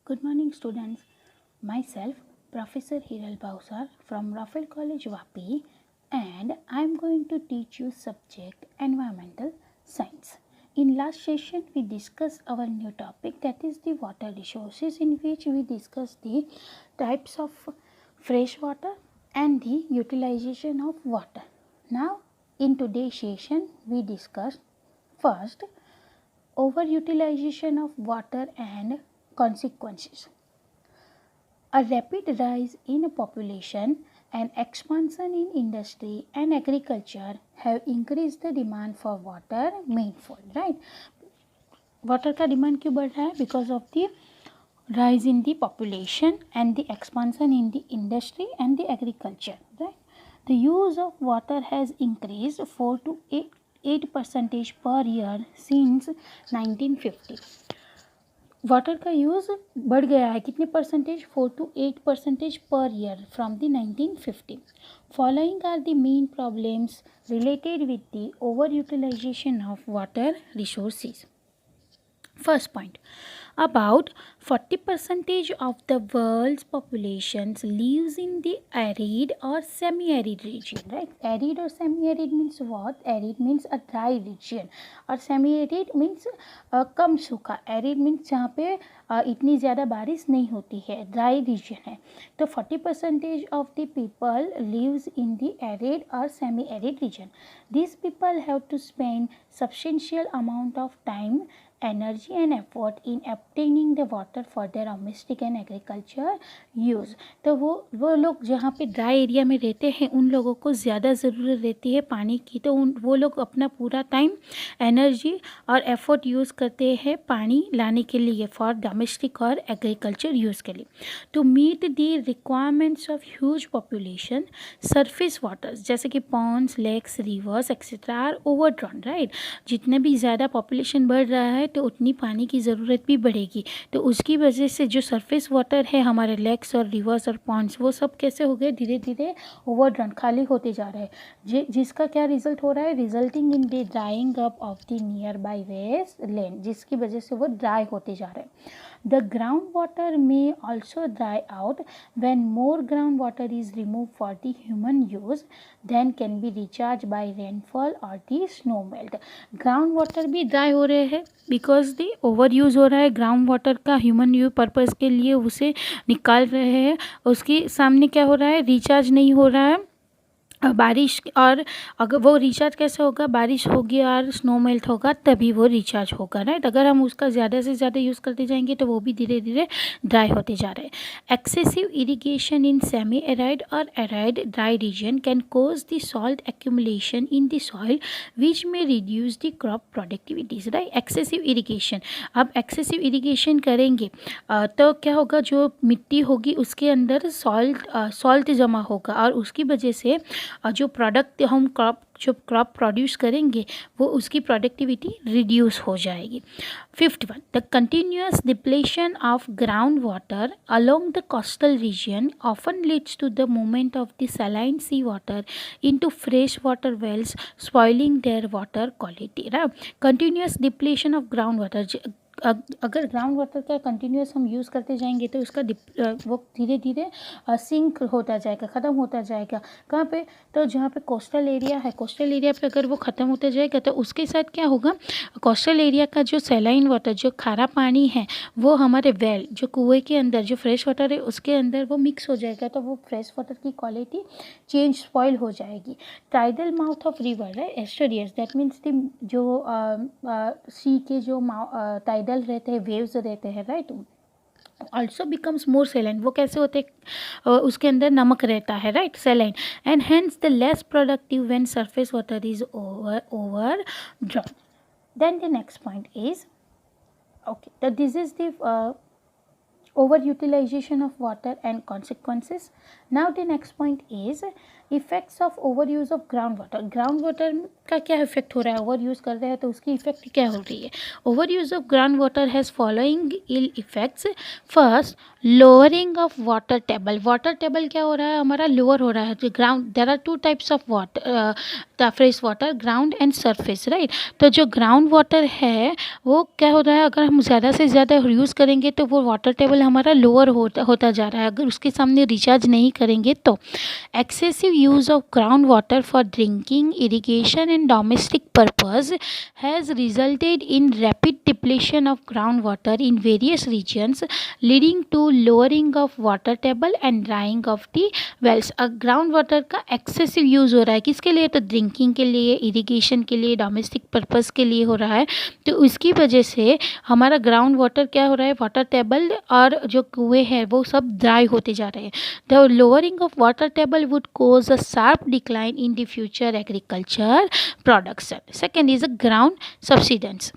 Good morning, students. Myself, Professor Hiral Bausar from Rafael College, Vapi, and I am going to teach you subject Environmental Science. In last session, we discussed our new topic, that is the water resources, in which we discussed the types of fresh water and the utilization of water. Now, in today's session, we discussed first overutilization of water and consequences. A rapid rise in population and expansion in industry and agriculture have increased the demand for water manifold, right? Water का demand क्यों बढ़ रहा है? Because of the rise in the population and the expansion in the industry and the agriculture, right? The use of water has increased 4 to 8% per year since 1950. Water का use बढ़ गया है कितने percentage 4 to 8% per year from the 1950. Following are the main problems related with the over utilisation of water resources. First point, about 40% of the world's populations lives in the arid or semi-arid region, right? Arid or semi-arid means what? Arid means a dry region और semi-arid means कम सूखा. Arid means जहाँ पे इतनी ज़्यादा बारिश नहीं होती है, dry region है. तो 40% of the people lives in the arid or semi-arid region. These people have to spend substantial amount of time, energy and effort in obtaining the water for their domestic and agriculture use. तो वो लोग जहाँ पे dry area में रहते हैं उन लोगों को ज़्यादा ज़रूरत रहती है पानी की, तो वो लोग अपना पूरा टाइम, एनर्जी और एफर्ट यूज़ करते हैं पानी लाने के लिए फॉर डोमेस्टिक और एग्रीकल्चर यूज़ के लिए. To meet the requirements of huge population, surface waters जैसे कि ponds, lakes, rivers etcetera are overdrawn, right? जितने भी ज़्यादा पॉपुलेशन बढ़ रहा है तो उतनी पानी की ज़रूरत भी बढ़ेगी. तो उसकी वजह से जो सरफेस वाटर है हमारे लेक्स और रिवर्स और पॉन्ड्स वो सब कैसे हो गए, धीरे धीरे ओवरड्रन, खाली होते जा रहे हैं. जिसका क्या रिजल्ट हो रहा है, resulting in the drying up of the nearby waste land, जिसकी वजह से वो ड्राई होते जा रहे हैं. The groundwater may also dry out when more groundwater is removed for the human use than can be recharged by rainfall or the snow melt. Groundwater भी dry हो रहे हैं because the ओवर यूज़ हो रहा है ground water का, human use purpose के लिए उसे निकाल रहे हैं. उसके सामने क्या हो रहा है, रिचार्ज नहीं हो रहा है बारिश. और अगर वो रिचार्ज कैसे होगा, बारिश होगी और स्नो मेल्ट होगा तभी वो रिचार्ज होगा, राइट? अगर हम उसका ज़्यादा से ज़्यादा यूज़ करते जाएंगे तो वो भी धीरे धीरे ड्राई होते जा रहे हैं. Excessive irrigation in semi arid और arid dry region can cause the salt accumulation in the soil which may reduce the crop productivities, right? Excessive irrigation, अब एक्सेसिव इरिगेशन करेंगे तो क्या होगा, जो मिट्टी होगी उसके अंदर सॉल्ट जमा होगा और उसकी वजह से जो प्रोडक्ट हम क्रॉप प्रोड्यूस करेंगे वो उसकी प्रोडक्टिविटी रिड्यूस हो जाएगी. 51, the continuous depletion of ground water along the coastal region often leads to the movement of the saline sea water into fresh water wells, spoiling their water quality. Right? Continuous depletion of ground water, अगर ground water का continuous हम use करते जाएंगे तो उसका वो धीरे धीरे सिंक होता जाएगा, ख़त्म होता जाएगा. कहाँ पे, तो जहाँ पे कोस्टल एरिया है, कोस्टल एरिया पे अगर वो ख़त्म होता जाएगा तो उसके साथ क्या होगा, कोस्टल एरिया का जो सैलाइन वाटर, जो खारा पानी है वो हमारे वेल, जो कुएँ के अंदर जो फ्रेश वाटर है उसके अंदर वो मिक्स हो जाएगा, तो वो फ्रेश वाटर की क्वालिटी चेंज, स्पॉइल हो जाएगी. Tidal mouth of river, right, estuaries, that means जो सी के जो टाइडल रहते हैं, वेव्स रहते हैं, right, also becomes more saline. वो कैसे होते, उसके अंदर नमक रहता है, right, saline, and hence the less productive when surface water is overdrawn. Then the next point is, okay, that this is the overutilization of water and consequences. Now the next point is effects of over use of ground water का क्या effect हो रहा है, over use कर रहे हैं तो उसकी इफेक्ट क्या हो रही है। Over use of ground water has following ill effects. First, lowering of water table क्या हो रहा है हमारा, लोअर हो रहा है। तो ground, there are two types of water, fresh water, ground and surface, right. तो जो ग्राउंड वाटर है वो क्या हो रहा है, अगर हम ज़्यादा से ज़्यादा यूज़ करेंगे तो वो वाटर टेबल हमारा लोअर होता जा रहा है, अगर उसके सामने रिचार्ज नहीं करेंगे तो। Excessive use of groundwater for drinking, irrigation, and domestic purpose has resulted in rapid depletion of groundwater in various regions, leading to lowering of water table and drying of the wells. Ground water का excessive use हो रहा है किसके लिए, तो drinking के लिए, irrigation के लिए, डोमेस्टिक पर्पस के लिए हो रहा है। तो उसकी वजह से हमारा ग्राउंड वाटर क्या हो रहा है, वाटर टेबल और जो कुएँ हैं वो सब ड्राई होते जा रहे हैं। The lowering of water table would cause a sharp decline in the future agriculture production. Second is a ground subsidence.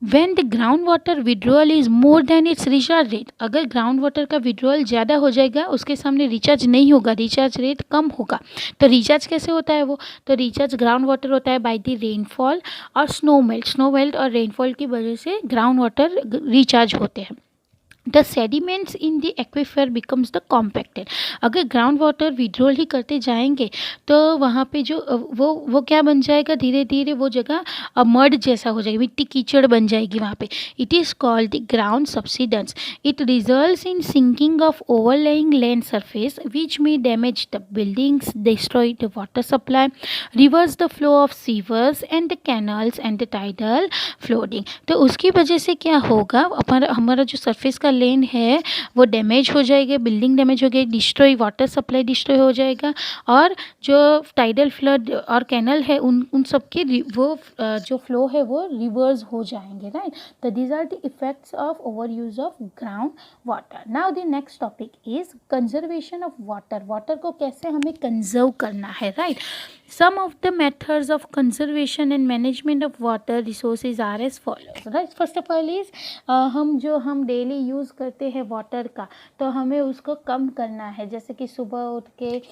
When the groundwater withdrawal is more than its recharge rate, अगर ground water का withdrawal ज़्यादा हो जाएगा, उसके सामने recharge नहीं होगा, recharge rate कम होगा। तो रिचार्ज कैसे होता है वो, तो रिचार्ज ग्राउंड वाटर होता है बाय द रेनफॉल और स्नो मेल्ट और रेनफॉल की वजह से ग्राउंड वाटर रिचार्ज होते हैं। The sediments in the aquifer becomes the compacted. अगर ग्राउंड वाटर विड्रॉल ही करते जाएंगे तो वहाँ पे जो वो क्या बन जाएगा, धीरे धीरे वो जगह मड जैसा हो जाएगी, मिट्टी कीचड़ बन जाएगी वहाँ पे। It is called the ground subsidence. It results in sinking of overlaying land surface which may damage the buildings, destroy the water supply, reverse the flow of sewers and the canals and the tidal flooding. तो उसकी वजह से क्या होगा, हमारा जो surface का लेन है वो डैमेज हो जाएगा, बिल्डिंग डैमेज हो गई, डिस्ट्रॉय, वाटर सप्लाई डिस्ट्रॉय हो जाएगा, और जो टाइडल फ्लड और कैनल है उन सब के वो जो फ्लो है वो रिवर्स हो जाएंगे, राइट। तो these are the effects of over use of ground water. Now the next topic is conservation of water. Water को कैसे हमें कंजर्व करना है, right. Some of the methods of conservation and management of water resources are as follows, right. First of all is हम daily use करते हैं water का, तो हमें उसको कम करना है। जैसे कि सुबह उठ के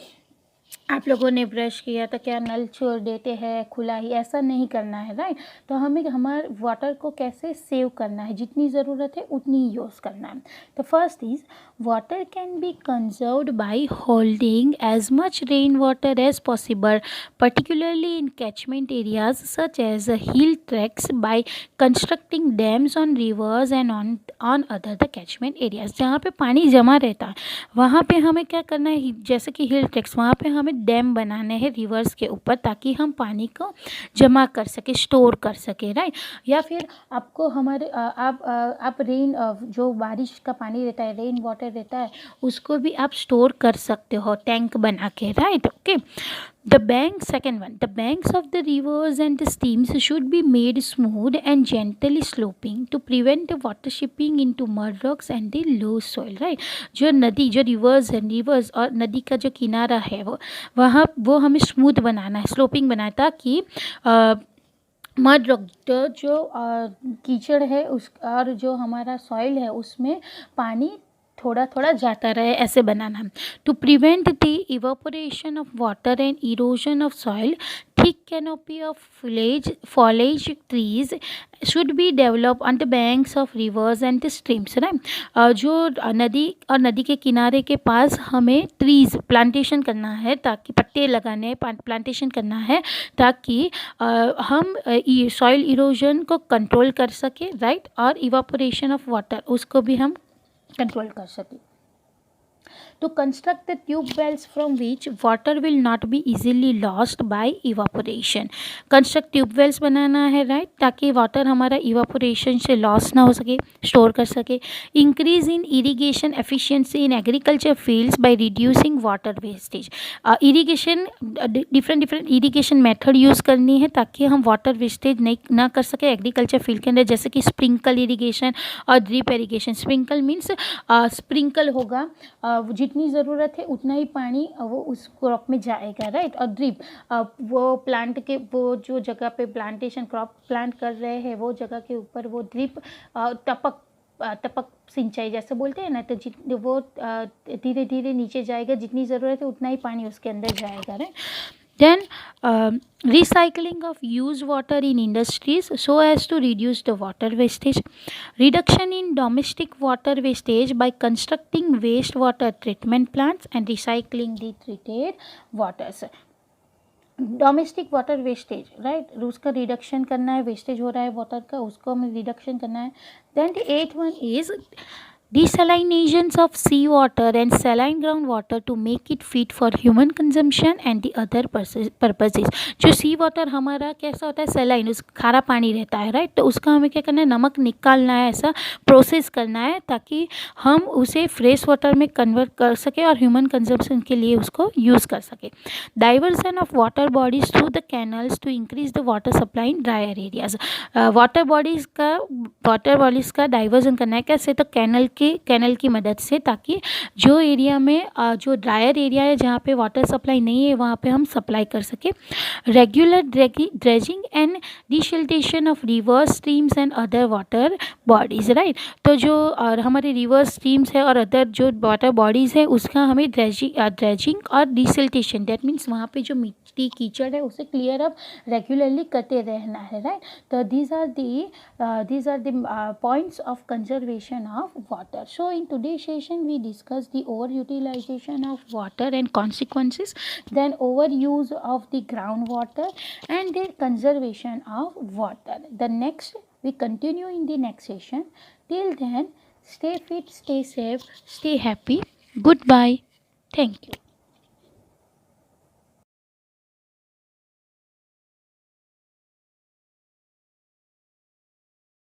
आप लोगों ने ब्रश किया तो क्या नल छोड़ देते हैं खुला ही, ऐसा नहीं करना है, राइट। तो हमें हमारे वाटर को कैसे सेव करना है, जितनी ज़रूरत है उतनी ही यूज़ करना है। तो first is water can be conserved by holding as much rain water as possible, particularly in catchment areas such as hill tracts, by constructing dams on rivers and on other the catchment areas। जहाँ पे पानी जमा रहता है वहाँ पे हमें क्या करना है, जैसे कि हिल ट्रैक्स, वहाँ पे हमें डैम बनाने हैं रिवर्स के ऊपर, ताकि हम पानी को जमा कर सके, स्टोर कर सके, राइट। या फिर आपको हमारे आप रेन जो बारिश का पानी रहता है, रेन वाटर रहता है, उसको भी आप स्टोर कर सकते हो टैंक बना के, right, okay. The banks, second one, the banks of the rivers and the streams should be made smooth and gently sloping to prevent the water shipping into mud rocks and the loose soil, right। जो नदी, जो reverse है, reverse और नदी का जो किनारा है वो हमें स्मूथ बनाना है, स्लोपिंग बनाना है, ताकि मड रॉक जो कीचड़ है उस और जो हमारा सॉइल है उसमें पानी थोड़ा थोड़ा जाता रहे, ऐसे बनाना। To prevent the evaporation of water and erosion of soil, thick canopy of foliage trees should be developed on the banks of rivers and the streams, right। जो नदी और नदी के किनारे के पास हमें ट्रीज प्लांटेशन करना है, ताकि पत्ते लगाने, प्लांटेशन करना है, ताकि हम सॉइल इरोजन को कंट्रोल कर सके, राइट, और इवापोरेशन ऑफ वाटर उसको भी हम कंट्रोल कर सके। To construct the tube wells from which water will not be easily lost by evaporation। Construct tube wells बनाना है, राइट, ताकि वाटर हमारा इवापोरेशन से लॉस ना हो सके, स्टोर कर सके। Increase in irrigation efficiency in agriculture fields by reducing water wastage. Irrigation, different irrigation method use करनी है ताकि हम वाटर वेस्टेज नहीं ना कर सके एग्रीकल्चर फील्ड के अंदर, जैसे कि स्प्रिंकल इरीगेशन और drip irrigation. Sprinkle means sprinkle होगा, जितनी ज़रूरत है उतना ही पानी वो उस क्रॉप में जाएगा, राइट। और ड्रिप, वो प्लांट के, वो जो जगह पे प्लांटेशन क्रॉप प्लांट कर रहे हैं वो जगह के ऊपर वो ड्रिप टपक टपक सिंचाई जैसे बोलते हैं ना, तो वो धीरे धीरे नीचे जाएगा, जितनी ज़रूरत है उतना ही पानी उसके अंदर जाएगा, right. Then recycling of used water in industries so as to reduce the water wastage. Reduction in domestic water wastage by constructing wastewater treatment plants and recycling the treated waters. Domestic water wastage, right, उसका reduction करना है, wastage हो रहा है water का, उसको हमें reduction करना है. Then the 8th one is desalinations of seawater and saline groundwater to make it fit for human consumption and the other purposes. जो सी वाटर हमारा कैसा होता है, सेलाइन, उस खारा पानी रहता है, राइट, तो उसका हमें क्या करना है, नमक निकालना है, ऐसा प्रोसेस करना है ताकि हम उसे फ्रेश वाटर में कन्वर्ट कर सके और ह्यूमन कंजम्पशन के लिए उसको यूज़ कर सके. Diversion of water bodies through the canals to increase the water supply in drier areas. Water bodies का डाइवर्जन करना है कैसे, तो कैनल की मदद से, ताकि जो एरिया में जो ड्रायर एरिया है जहाँ पे वाटर सप्लाई नहीं है वहाँ पे हम सप्लाई कर सके. Regular dredging and desiltation of rivers streams and other water bodies, right. तो जो और हमारे रिवर्स स्ट्रीम्स है और अदर जो वाटर बॉडीज़ है उसका हमें ड्रेजिंग और डिसल्टेशन, दैट मीन्स वहाँ पे जो मिट्टी कीचड़ है उसे क्लियर अप रेगुलरली करते रहना है, राइट. तो these are the points of conservation of water. So in today's session we discussed the overutilization of water and consequences, then overuse of the groundwater and the conservation of water. We continue in the next session. Till then, stay fit, stay safe, stay happy. Goodbye. Thank you.